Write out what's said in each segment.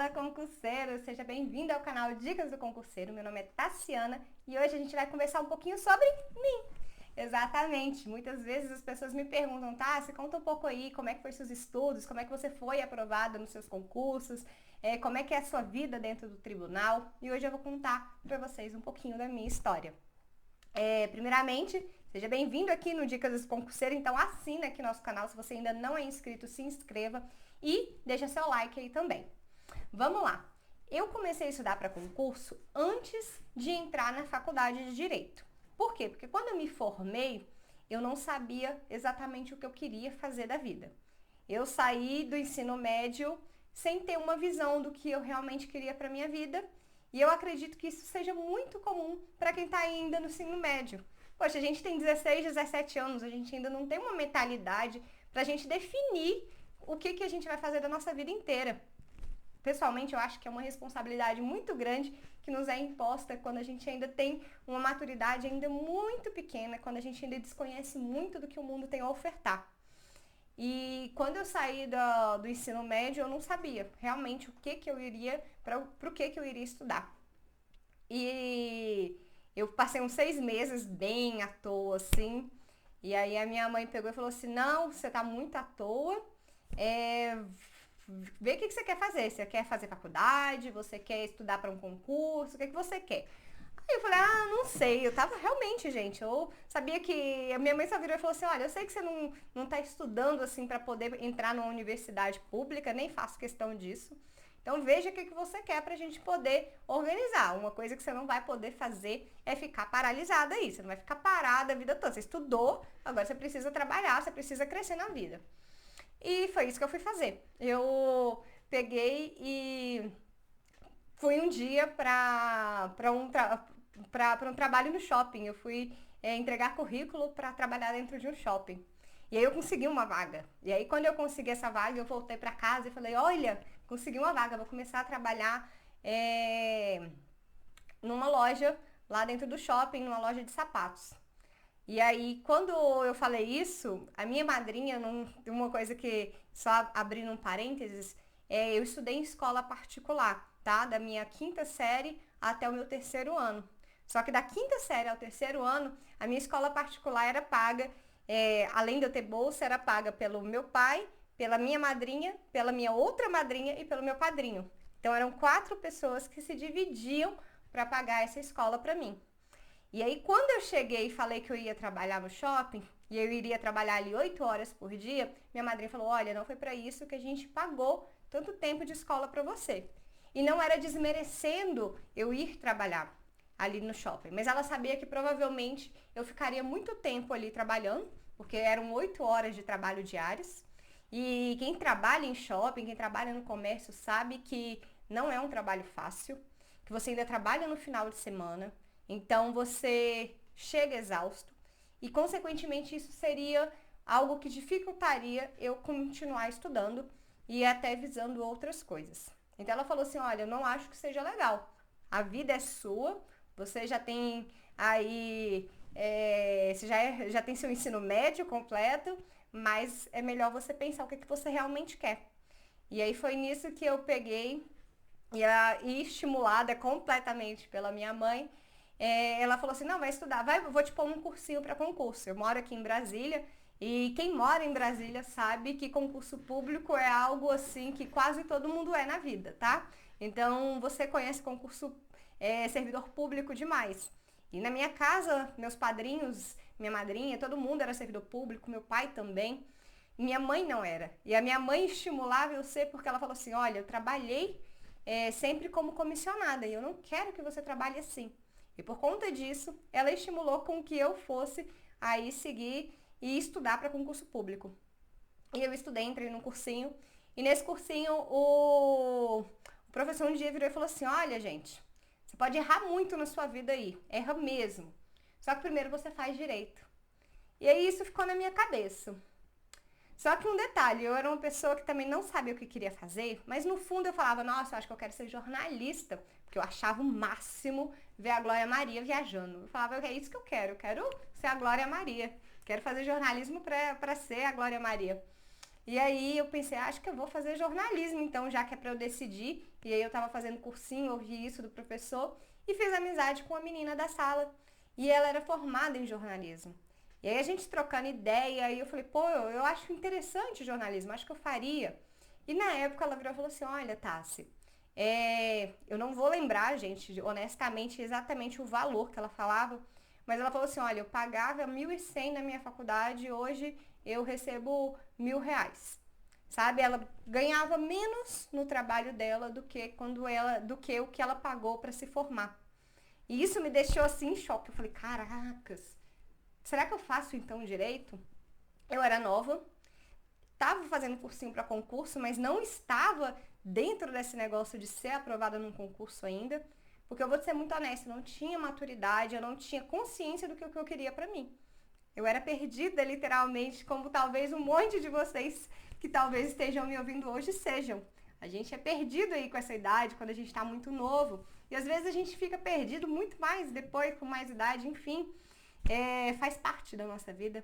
Fala, concurseiro! Seja bem-vindo ao canal Dicas do Concurseiro. Meu nome é Tassiana e hoje a gente vai conversar um pouquinho sobre mim. Exatamente. Muitas vezes as pessoas me perguntam, Tassi, conta um pouco aí como é que foi seus estudos, como é que você foi aprovada nos seus concursos, como é que é a sua vida dentro do tribunal. E hoje eu vou contar para vocês um pouquinho da minha história. Primeiramente, seja bem-vindo aqui no Dicas do Concurseiro, então assina aqui nosso canal, se você ainda não é inscrito, se inscreva e deixa seu like aí também. Vamos lá, eu comecei a estudar para concurso antes de entrar na faculdade de Direito. Por quê? Porque quando eu me formei, eu não sabia exatamente o que eu queria fazer da vida. Eu saí do ensino médio sem ter uma visão do que eu realmente queria para minha vida. E eu acredito que isso seja muito comum para quem está ainda no ensino médio. Poxa, a gente tem 16, 17 anos, a gente ainda não tem uma mentalidade para a gente definir o que a gente vai fazer da nossa vida inteira. Pessoalmente, eu acho que é uma responsabilidade muito grande que nos é imposta quando a gente ainda tem uma maturidade ainda muito pequena, quando a gente ainda desconhece muito do que o mundo tem a ofertar. E quando eu saí do ensino médio, eu não sabia realmente o que eu iria, para o que eu iria estudar. E eu passei uns 6 meses bem à toa, assim. E aí a minha mãe pegou e falou assim, não, você tá muito à toa, vê o que você quer fazer. Você quer fazer faculdade? Você quer estudar para um concurso? O que você quer? Aí eu falei, não sei. Eu tava realmente, gente, eu sabia que... A minha mãe só virou e falou assim, olha, eu sei que você não tá estudando, assim, para poder entrar numa universidade pública, nem faço questão disso. Então veja o que você quer pra gente poder organizar. Uma coisa que você não vai poder fazer é ficar paralisada aí. Você não vai ficar parada a vida toda. Você estudou, agora você precisa trabalhar, você precisa crescer na vida. E foi isso que eu fui fazer. Eu peguei e fui um dia para um trabalho no shopping. Eu fui entregar currículo para trabalhar dentro de um shopping. E aí eu consegui uma vaga. E aí quando eu consegui essa vaga, eu voltei para casa e falei, olha, consegui uma vaga, vou começar a trabalhar numa loja lá dentro do shopping, numa loja de sapatos. E aí, quando eu falei isso, a minha madrinha, uma coisa que, só abrindo um parênteses, eu estudei em escola particular, tá? Da minha 5ª série até o meu 3º ano. Só que da 5ª série ao 3º ano, a minha escola particular era paga, além de eu ter bolsa, era paga pelo meu pai, pela minha madrinha, pela minha outra madrinha e pelo meu padrinho. Então, eram 4 pessoas que se dividiam para pagar essa escola para mim. E aí, quando eu cheguei e falei que eu ia trabalhar no shopping, e eu iria trabalhar ali 8 horas por dia, minha madrinha falou, olha, não foi para isso que a gente pagou tanto tempo de escola para você. E não era desmerecendo eu ir trabalhar ali no shopping, mas ela sabia que provavelmente eu ficaria muito tempo ali trabalhando, porque eram 8 horas de trabalho diárias. E quem trabalha em shopping, quem trabalha no comércio, sabe que não é um trabalho fácil, que você ainda trabalha no final de semana. Então você chega exausto e, consequentemente, isso seria algo que dificultaria eu continuar estudando e até visando outras coisas. Então ela falou assim, olha, eu não acho que seja legal. A vida é sua, você já tem aí, você já tem seu ensino médio completo, mas é melhor você pensar o que você realmente quer. E aí foi nisso que eu peguei e estimulada completamente pela minha mãe, ela falou assim, não, vai estudar, vou te pôr um cursinho para concurso. Eu moro aqui em Brasília e quem mora em Brasília sabe que concurso público é algo assim que quase todo mundo é na vida, tá? Então, você conhece concurso servidor público demais. E na minha casa, meus padrinhos, minha madrinha, todo mundo era servidor público, meu pai também. Minha mãe não era. E a minha mãe estimulava eu ser porque ela falou assim, olha, eu trabalhei sempre como comissionada e eu não quero que você trabalhe assim. E por conta disso, ela estimulou com que eu fosse aí seguir e estudar para concurso público. E eu estudei, entrei num cursinho. E nesse cursinho, o professor um dia virou e falou assim, olha, gente, você pode errar muito na sua vida aí. Erra mesmo. Só que primeiro você faz direito. E aí isso ficou na minha cabeça. Só que um detalhe, eu era uma pessoa que também não sabia o que queria fazer, mas no fundo eu falava, nossa, eu acho que eu quero ser jornalista, porque eu achava o máximo ver a Glória Maria viajando. Eu falava, é isso que eu quero ser a Glória Maria, quero fazer jornalismo para ser a Glória Maria. E aí eu pensei, acho que eu vou fazer jornalismo, então, já que é pra eu decidir. E aí eu tava fazendo cursinho, ouvi isso do professor e fiz amizade com a menina da sala. E ela era formada em jornalismo. E aí a gente trocando ideia, aí eu falei, pô, eu acho interessante o jornalismo, acho que eu faria. E na época ela virou e falou assim, olha, Tassi, eu não vou lembrar, gente, honestamente, exatamente o valor que ela falava, mas ela falou assim, olha, eu pagava 1.100 na minha faculdade, hoje eu recebo R$ 1.000. Sabe? Ela ganhava menos no trabalho dela do que o que ela pagou para se formar. E isso me deixou assim em choque. Eu falei, caracas, será que eu faço então direito? Eu era nova, estava fazendo cursinho para concurso, mas não estava dentro desse negócio de ser aprovada num concurso ainda, porque eu vou ser muito honesta, eu não tinha maturidade, eu não tinha consciência do que eu queria para mim. Eu era perdida, literalmente, como talvez um monte de vocês que talvez estejam me ouvindo hoje sejam. A gente é perdido aí com essa idade, quando a gente está muito novo. E às vezes a gente fica perdido muito mais depois, com mais idade, enfim. Faz parte da nossa vida.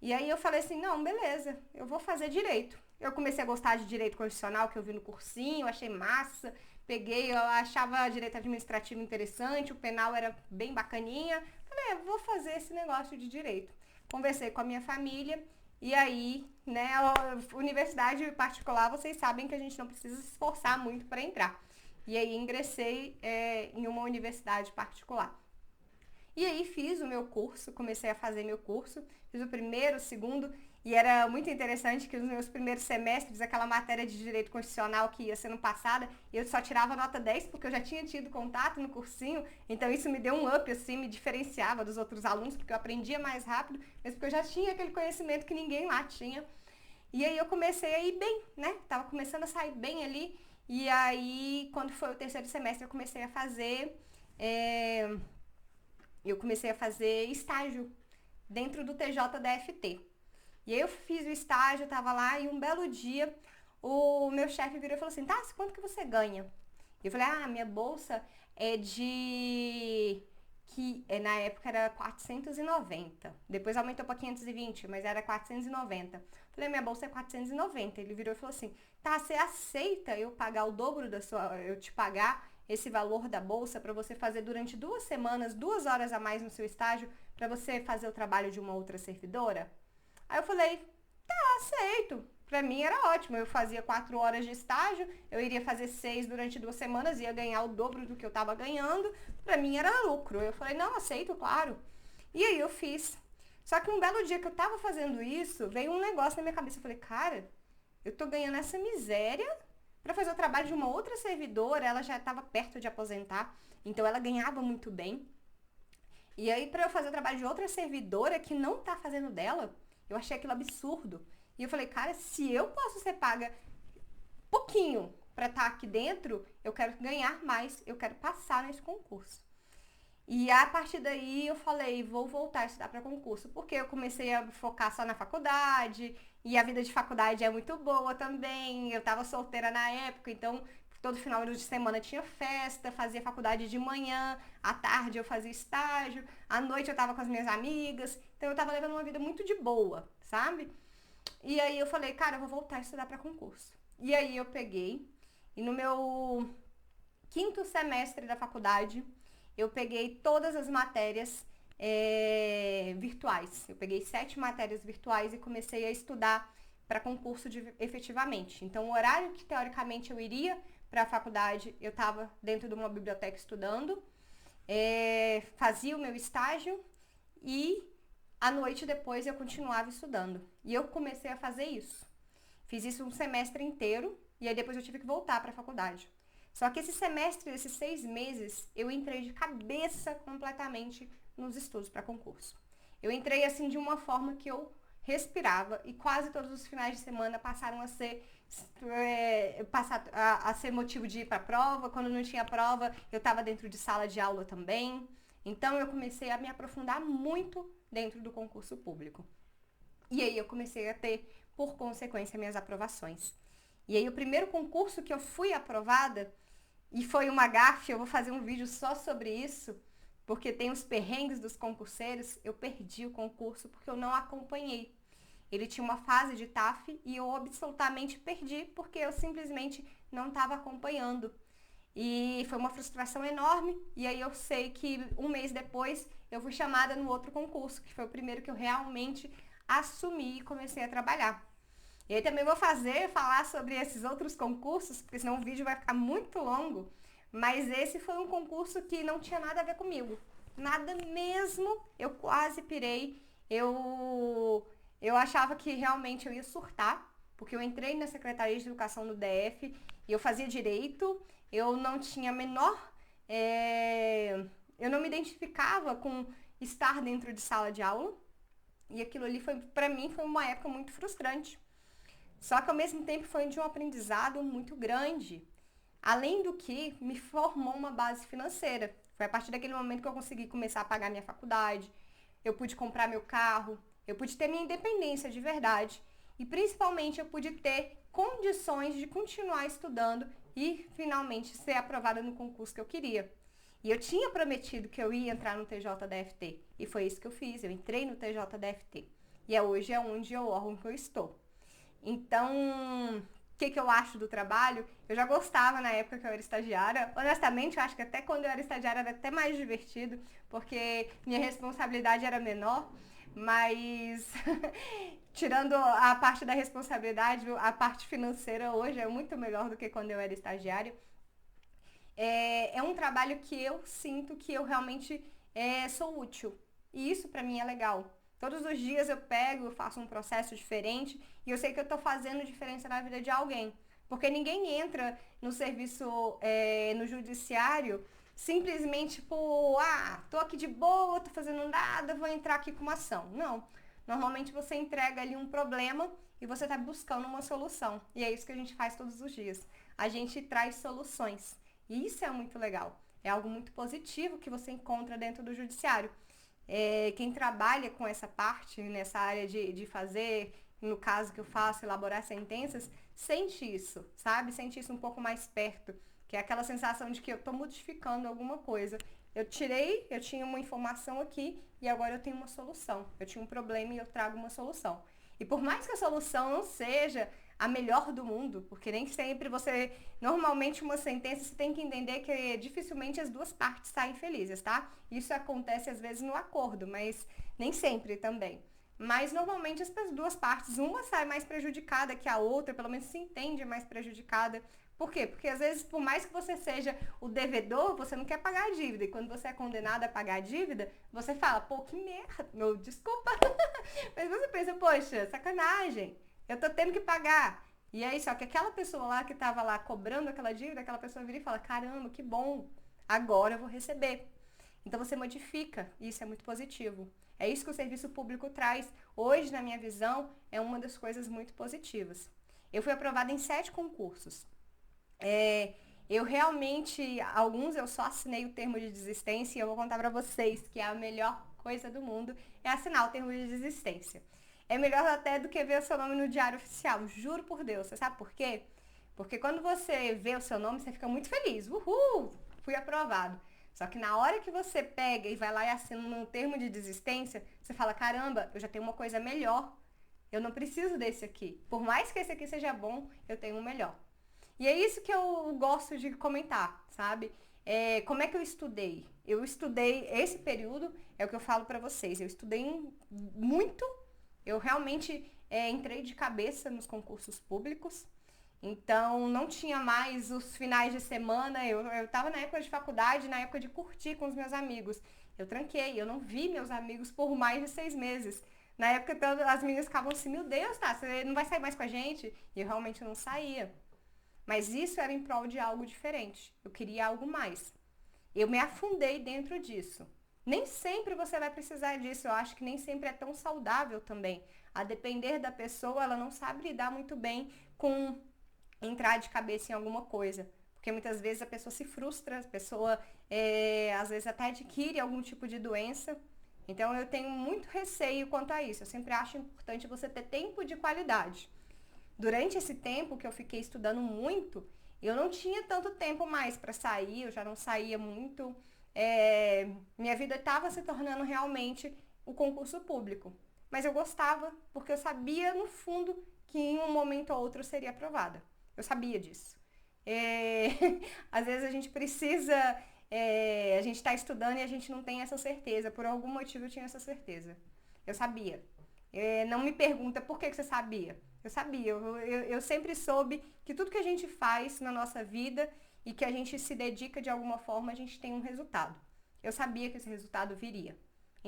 E aí eu falei assim, não, beleza, eu vou fazer direito. Eu comecei a gostar de direito constitucional, que eu vi no cursinho, achei massa. Eu achava direito administrativo interessante, o penal era bem bacaninha. Falei, vou fazer esse negócio de direito. Conversei com a minha família e aí, né, a universidade particular, vocês sabem que a gente não precisa se esforçar muito para entrar. E aí ingressei em uma universidade particular. E aí fiz o meu curso, comecei a fazer meu curso, fiz o primeiro, o segundo, e era muito interessante que nos meus primeiros semestres, aquela matéria de direito constitucional que ia sendo passada, eu só tirava nota 10 porque eu já tinha tido contato no cursinho, então isso me deu um up, assim, me diferenciava dos outros alunos, porque eu aprendia mais rápido, mas porque eu já tinha aquele conhecimento que ninguém lá tinha. E aí eu comecei a ir bem, né? Tava começando a sair bem ali, e aí quando foi o terceiro semestre eu comecei a fazer... Eu comecei a fazer estágio dentro do TJDFT. E aí eu fiz o estágio, tava lá e um belo dia o meu chefe virou e falou assim, Tassi, quanto que você ganha? E eu falei, minha bolsa é de... na época era 490. Depois aumentou para 520, mas era 490. Eu falei, minha bolsa é 490. Ele virou e falou assim, tá, você aceita eu pagar o dobro eu te pagar esse valor da bolsa para você fazer durante 2 semanas, 2 horas a mais no seu estágio, para você fazer o trabalho de uma outra servidora? Aí eu falei, tá, aceito. Pra mim era ótimo, eu fazia 4 horas de estágio, eu iria fazer 6 durante 2 semanas, ia ganhar o dobro do que eu tava ganhando, pra mim era lucro. Eu falei, não, aceito, claro. E aí eu fiz. Só que um belo dia que eu tava fazendo isso, veio um negócio na minha cabeça, eu falei, cara, eu tô ganhando essa miséria para fazer o trabalho de uma outra servidora, ela já estava perto de aposentar, então ela ganhava muito bem. E aí, para eu fazer o trabalho de outra servidora que não tá fazendo dela, eu achei aquilo absurdo. E eu falei, cara, se eu posso ser paga pouquinho para estar aqui dentro, eu quero ganhar mais, eu quero passar nesse concurso. E a partir daí eu falei, vou voltar a estudar para concurso, porque eu comecei a focar só na faculdade, e a vida de faculdade é muito boa também. Eu tava solteira na época, então todo final de semana tinha festa, fazia faculdade de manhã, à tarde eu fazia estágio, à noite eu tava com as minhas amigas, então eu tava levando uma vida muito de boa, sabe? E aí eu falei, cara, eu vou voltar a estudar para concurso. E aí eu peguei, e no meu 5º semestre da faculdade, eu peguei todas as matérias virtuais. Eu peguei 7 matérias virtuais e comecei a estudar para concurso efetivamente. Então, o horário que teoricamente eu iria para a faculdade, eu estava dentro de uma biblioteca estudando, fazia o meu estágio e à noite depois eu continuava estudando. E eu comecei a fazer isso. Fiz isso um semestre inteiro e aí depois eu tive que voltar para a faculdade. Só que esse semestre, esses 6 meses, eu entrei de cabeça completamente nos estudos para concurso. Eu entrei assim de uma forma que eu respirava e quase todos os finais de semana passaram a ser ser motivo de ir para a prova. Quando não tinha prova, eu estava dentro de sala de aula também. Então eu comecei a me aprofundar muito dentro do concurso público. E aí eu comecei a ter, por consequência, minhas aprovações. E aí o primeiro concurso que eu fui aprovada, e foi uma gafe, eu vou fazer um vídeo só sobre isso, porque tem os perrengues dos concurseiros, eu perdi o concurso porque eu não acompanhei. ele tinha uma fase de TAF e eu absolutamente perdi porque eu simplesmente não estava acompanhando. E foi uma frustração enorme. E aí eu sei que um mês depois eu fui chamada no outro concurso, que foi o primeiro que eu realmente assumi e comecei a trabalhar. E aí também vou falar sobre esses outros concursos, porque senão o vídeo vai ficar muito longo. Mas esse foi um concurso que não tinha nada a ver comigo. Nada mesmo. Eu quase pirei. Eu achava que realmente eu ia surtar, porque eu entrei na Secretaria de Educação do DF e eu fazia direito. Eu não tinha a menor... eu não me identificava com estar dentro de sala de aula. E aquilo ali, para mim, foi uma época muito frustrante. Só que, ao mesmo tempo, foi de um aprendizado muito grande. Além do que, me formou uma base financeira. Foi a partir daquele momento que eu consegui começar a pagar minha faculdade. Eu pude comprar meu carro. Eu pude ter minha independência de verdade. E, principalmente, eu pude ter condições de continuar estudando e, finalmente, ser aprovada no concurso que eu queria. E eu tinha prometido que eu ia entrar no TJDFT. E foi isso que eu fiz. Eu entrei no TJDFT. E hoje é onde é o órgão que eu estou. Então, o que eu acho do trabalho? Eu já gostava na época que eu era estagiária. Honestamente, eu acho que até quando eu era estagiária era até mais divertido, porque minha responsabilidade era menor. Mas, tirando a parte da responsabilidade, a parte financeira hoje é muito melhor do que quando eu era estagiária. É um trabalho que eu sinto que eu realmente sou útil. E isso pra mim é legal. Todos os dias eu pego, eu faço um processo diferente e eu sei que eu tô fazendo diferença na vida de alguém. Porque ninguém entra no serviço, no judiciário, simplesmente tipo, tô aqui de boa, tô fazendo nada, vou entrar aqui com uma ação. Não. Normalmente você entrega ali um problema e você tá buscando uma solução. E é isso que a gente faz todos os dias. A gente traz soluções. E isso é muito legal. É algo muito positivo que você encontra dentro do judiciário. Quem trabalha com essa parte, nessa área de fazer, no caso que eu faço, elaborar sentenças, sente isso, sabe? Sente isso um pouco mais perto, que é aquela sensação de que eu estou modificando alguma coisa. Eu tinha uma informação aqui e agora eu tenho uma solução. Eu tinha um problema e eu trago uma solução. E por mais que a solução não seja a melhor do mundo, porque nem sempre normalmente uma sentença você tem que entender que dificilmente as duas partes saem felizes, tá? Isso acontece às vezes no acordo, mas nem sempre também. Mas normalmente as duas partes, uma sai mais prejudicada que a outra, pelo menos se entende mais prejudicada. Por quê? Porque às vezes, por mais que você seja o devedor, você não quer pagar a dívida. E quando você é condenado a pagar a dívida, você fala, pô, que merda, desculpa. Mas você pensa, poxa, sacanagem. Eu tô tendo que pagar. E aí, só que aquela pessoa lá que tava lá cobrando aquela dívida, aquela pessoa vira e fala, caramba, que bom, agora eu vou receber. Então você modifica, e isso é muito positivo. É isso que o serviço público traz. Hoje, na minha visão, é uma das coisas muito positivas. Eu fui aprovada em 7 concursos. Eu realmente, alguns eu só assinei o termo de desistência e eu vou contar pra vocês que a melhor coisa do mundo é assinar o termo de desistência. É melhor até do que ver o seu nome no diário oficial, juro por Deus. Você sabe por quê? Porque quando você vê o seu nome, você fica muito feliz. Uhul! Fui aprovado. Só que na hora que você pega e vai lá e assina um termo de desistência, você fala, caramba, eu já tenho uma coisa melhor. Eu não preciso desse aqui. Por mais que esse aqui seja bom, eu tenho um melhor. E é isso que eu gosto de comentar, sabe? Como é que eu estudei? Eu estudei, esse período é o que eu falo pra vocês. Eu estudei muito. Eu realmente entrei de cabeça nos concursos públicos, então não tinha mais os finais de semana, eu estava na época de faculdade, na época de curtir com os meus amigos. Eu tranquei, eu não vi meus amigos por mais de 6 meses. Na época as meninas ficavam assim, meu Deus, tá, você não vai sair mais com a gente? E eu realmente não saía. Mas isso era em prol de algo diferente, eu queria algo mais. Eu me afundei dentro disso. Nem sempre você vai precisar disso, eu acho que nem sempre é tão saudável também. A depender da pessoa, ela não sabe lidar muito bem com entrar de cabeça em alguma coisa. Porque muitas vezes a pessoa se frustra, a pessoa às vezes até adquire algum tipo de doença. Então eu tenho muito receio quanto a isso. Eu sempre acho importante você ter tempo de qualidade. Durante esse tempo que eu fiquei estudando muito, eu não tinha tanto tempo mais para sair, eu já não saía muito. Minha vida estava se tornando realmente o concurso público. mas eu gostava, porque eu sabia no fundo que em um momento ou outro eu seria aprovada. Eu sabia disso. Às vezes a gente precisa, a gente está estudando e a gente não tem essa certeza. Por algum motivo eu tinha essa certeza. Eu sabia. Não me pergunta por que você sabia. Eu sabia. Eu sempre soube que tudo que a gente faz na nossa vida e que a gente se dedica de alguma forma, a gente tem um resultado. Eu sabia que esse resultado viria.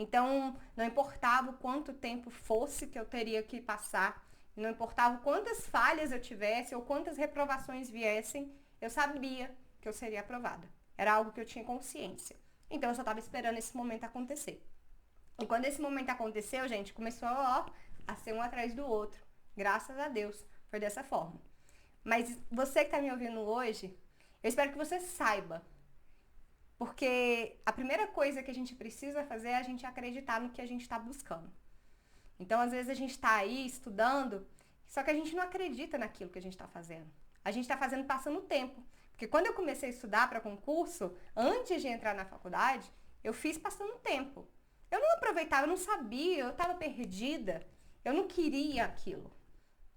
Então, não importava o quanto tempo fosse que eu teria que passar, não importava quantas falhas eu tivesse ou quantas reprovações viessem, eu sabia que eu seria aprovada. Era algo que eu tinha consciência. Então, eu só estava esperando esse momento acontecer. E quando esse momento aconteceu, gente, começou a ser um atrás do outro. Graças a Deus, foi dessa forma. Mas você que está me ouvindo hoje, eu espero que você saiba. Porque a primeira coisa que a gente precisa fazer é a gente acreditar no que a gente está buscando. Então, às vezes, a gente está aí estudando, só que a gente não acredita naquilo que a gente está fazendo. A gente está fazendo passando tempo. Porque quando eu comecei a estudar para concurso, antes de entrar na faculdade, eu fiz passando tempo. Eu não aproveitava, eu não sabia, eu estava perdida. Eu não queria aquilo.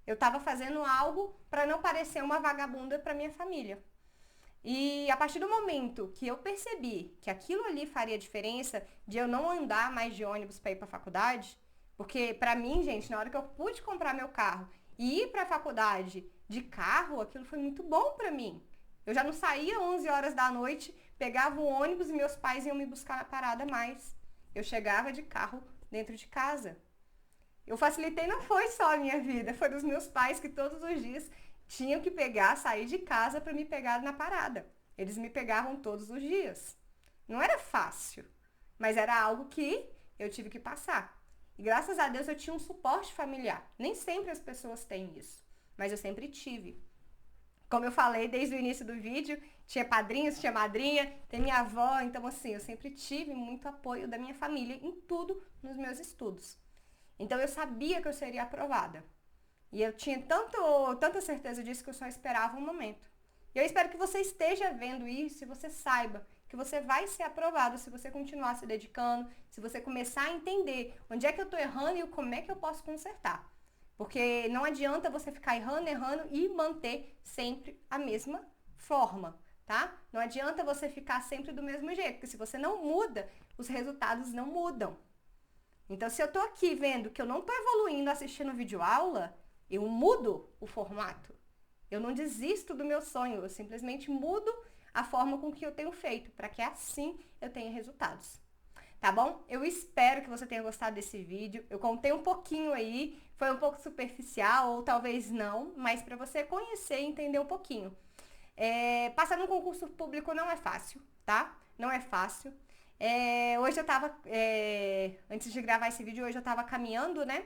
Eu estava fazendo algo para não parecer uma vagabunda para minha família. E a partir do momento que eu percebi que aquilo ali faria diferença, de eu não andar mais de ônibus para ir para a faculdade, porque pra mim, gente, na hora que eu pude comprar meu carro e ir para a faculdade de carro, aquilo foi muito bom para mim. Eu já não saía 11 horas da noite, pegava o ônibus e meus pais iam me buscar na parada mais. Eu chegava de carro dentro de casa. Eu facilitei, não foi só a minha vida, foi dos meus pais que todos os dias tinham que sair de casa para me pegar na parada. Eles me pegavam todos os dias. Não era fácil, mas era algo que eu tive que passar. E graças a Deus eu tinha um suporte familiar. Nem sempre as pessoas têm isso, mas eu sempre tive. Como eu falei desde o início do vídeo, tinha padrinhos, tinha madrinha, tem minha avó, então assim, eu sempre tive muito apoio da minha família em tudo nos meus estudos. Então eu sabia que eu seria aprovada. E eu tinha tanta certeza disso que eu só esperava um momento. E eu espero que você esteja vendo isso e você saiba que você vai ser aprovado se você continuar se dedicando, se você começar a entender onde é que eu estou errando e como é que eu posso consertar. Porque não adianta você ficar errando e manter sempre a mesma forma, tá? Não adianta você ficar sempre do mesmo jeito, porque se você não muda, os resultados não mudam. Então, se eu estou aqui vendo que eu não estou evoluindo assistindo videoaula, eu mudo o formato. Eu não desisto do meu sonho, eu simplesmente mudo a forma com que eu tenho feito, para que assim eu tenha resultados. Tá bom? Eu espero que você tenha gostado desse vídeo. Eu contei um pouquinho aí, foi um pouco superficial ou talvez não, mas para você conhecer e entender um pouquinho. Passar num concurso público não é fácil, tá? Não é fácil. Hoje eu tava, antes de gravar esse vídeo, hoje eu tava caminhando, né?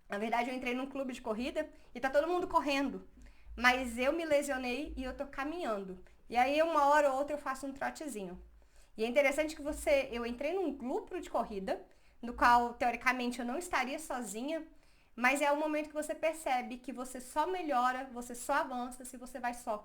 Na verdade, eu entrei num clube de corrida e tá todo mundo correndo. Mas eu me lesionei e eu tô caminhando. E aí, uma hora ou outra, eu faço um trotezinho. E é interessante que eu entrei num grupo de corrida, no qual, teoricamente, eu não estaria sozinha, mas é o momento que você percebe que você só melhora, você só avança se você vai só.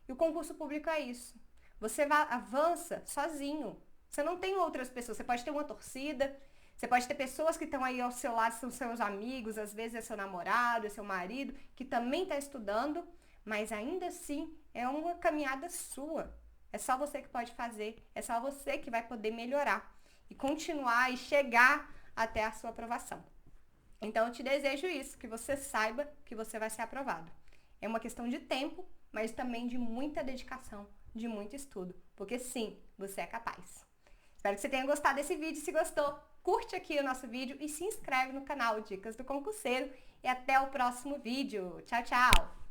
E o concurso público é isso. Você avança sozinho. Você não tem outras pessoas. Você pode ter uma torcida, você pode ter pessoas que estão aí ao seu lado, são seus amigos, às vezes é seu namorado, é seu marido, que também está estudando, mas ainda assim é uma caminhada sua. É só você que pode fazer, é só você que vai poder melhorar e continuar e chegar até a sua aprovação. Então eu te desejo isso, que você saiba que você vai ser aprovado. É uma questão de tempo, mas também de muita dedicação, de muito estudo, porque sim, você é capaz. Espero que você tenha gostado desse vídeo. Se gostou, curte aqui o nosso vídeo e se inscreve no canal Dicas do Concurseiro. E até o próximo vídeo. Tchau, tchau!